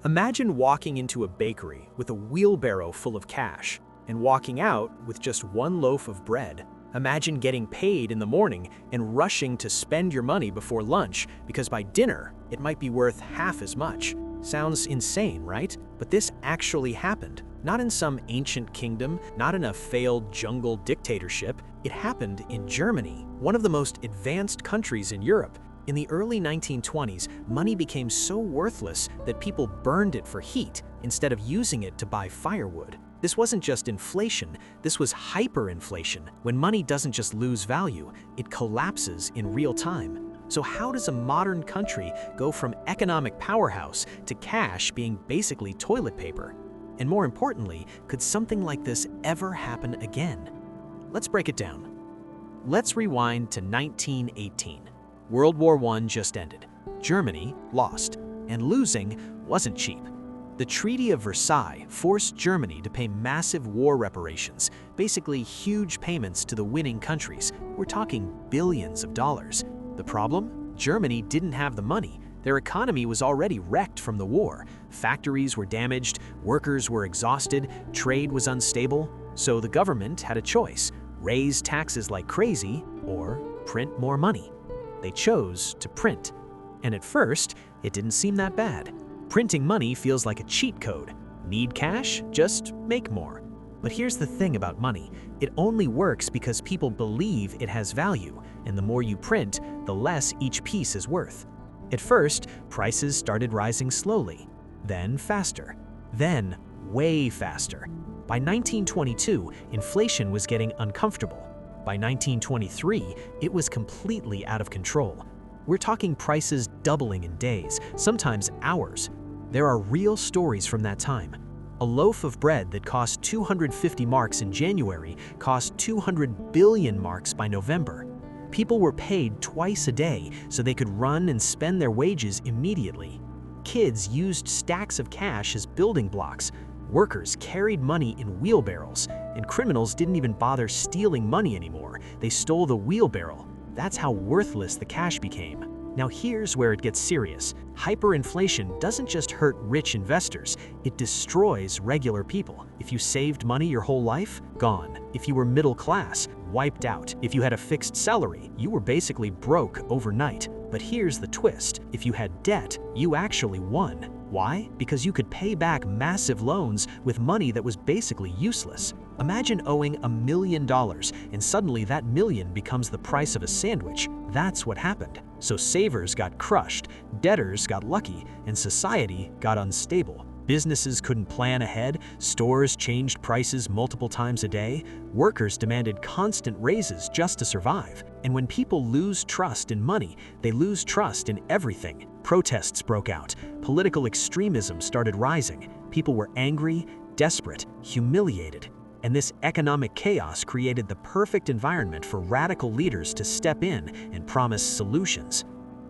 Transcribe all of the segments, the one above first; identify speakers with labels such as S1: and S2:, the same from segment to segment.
S1: Imagine walking into a bakery with a wheelbarrow full of cash and walking out with just one loaf of bread. Imagine getting paid in the morning and rushing to spend your money before lunch because by dinner, it might be worth half as much. Sounds insane, right? But this actually happened. Not in some ancient kingdom, not in a failed jungle dictatorship. It happened in Germany, one of the most advanced countries in Europe. In the early 1920s, money became so worthless that people burned it for heat instead of using it to buy firewood. This wasn't just inflation, this was hyperinflation. When money doesn't just lose value, it collapses in real time. So how does a modern country go from economic powerhouse to cash being basically toilet paper? And more importantly, could something like this ever happen again? Let's break it down. Let's rewind to 1918. World War I just ended. Germany lost, and losing wasn't cheap. The Treaty of Versailles forced Germany to pay massive war reparations, basically huge payments to the winning countries. We're talking billions of dollars. The problem? Germany didn't have the money. Their economy was already wrecked from the war. Factories were damaged, workers were exhausted, trade was unstable. So the government had a choice: raise taxes like crazy or print more money. They chose to print. And at first, it didn't seem that bad. Printing money feels like a cheat code. Need cash? Just make more. But here's the thing about money. It only works because people believe it has value, and the more you print, the less each piece is worth. At first, prices started rising slowly, then faster, then way faster. By 1922, inflation was getting uncomfortable. By 1923, it was completely out of control. We're talking prices doubling in days, sometimes hours. There are real stories from that time. A loaf of bread that cost 250 marks in January cost 200 billion marks by November. People were paid twice a day so they could run and spend their wages immediately. Kids used stacks of cash as building blocks. Workers carried money in wheelbarrows, and criminals didn't even bother stealing money anymore. They stole the wheelbarrow. That's how worthless the cash became. Now here's where it gets serious. Hyperinflation doesn't just hurt rich investors, it destroys regular people. If you saved money your whole life, gone. If you were middle class, wiped out. If you had a fixed salary, you were basically broke overnight. But here's the twist: if you had debt, you actually won. Why? Because you could pay back massive loans with money that was basically useless. Imagine owing $1 million, and suddenly that million becomes the price of a sandwich. That's what happened. So savers got crushed, debtors got lucky, and society got unstable. Businesses couldn't plan ahead, stores changed prices multiple times a day, workers demanded constant raises just to survive. And when people lose trust in money, they lose trust in everything. Protests broke out, political extremism started rising, people were angry, desperate, humiliated. And this economic chaos created the perfect environment for radical leaders to step in and promise solutions.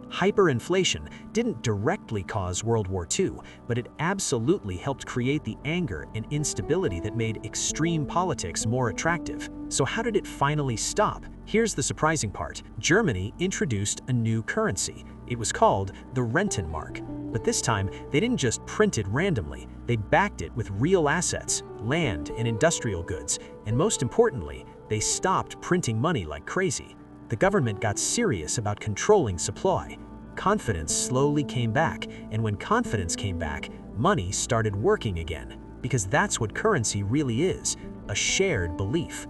S1: Hyperinflation didn't directly cause World War II, but it absolutely helped create the anger and instability that made extreme politics more attractive. So how did it finally stop? Here's the surprising part. Germany introduced a new currency. It was called the Rentenmark. But this time, they didn't just print it randomly. They backed it with real assets, land, and industrial goods. And most importantly, they stopped printing money like crazy. The government got serious about controlling supply. Confidence slowly came back, and when confidence came back, money started working again. Because that's what currency really is, a shared belief.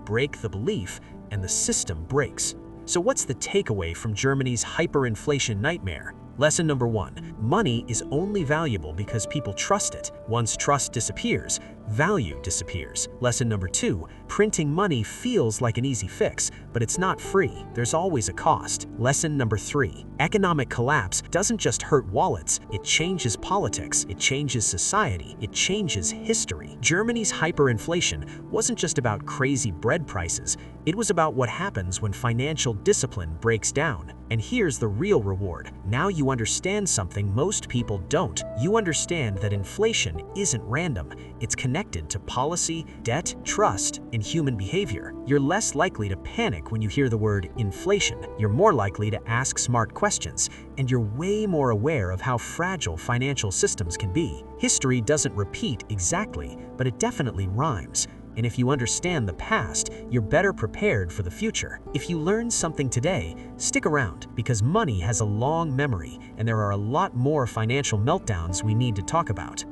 S1: Break the belief, and the system breaks. So what's the takeaway from Germany's hyperinflation nightmare? Lesson number 1, money is only valuable because people trust it. Once trust disappears, value disappears. Lesson number 2, printing money feels like an easy fix, but it's not free. There's always a cost. Lesson number 3, economic collapse doesn't just hurt wallets, it changes politics, it changes society, it changes history. Germany's hyperinflation wasn't just about crazy bread prices, it was about what happens when financial discipline breaks down. And here's the real reward. Now you understand something most people don't. You understand that inflation isn't random, it's connected
S2: connected to policy, debt, trust, and human behavior. You're less likely to panic when you hear the word inflation. You're more likely to ask smart questions, and you're way more aware of how fragile financial systems can be. History doesn't repeat exactly, but it definitely rhymes. And if you understand the past, you're better prepared for the future. If you learned something today, stick around, because money has a long memory and there are a lot more financial meltdowns we need to talk about.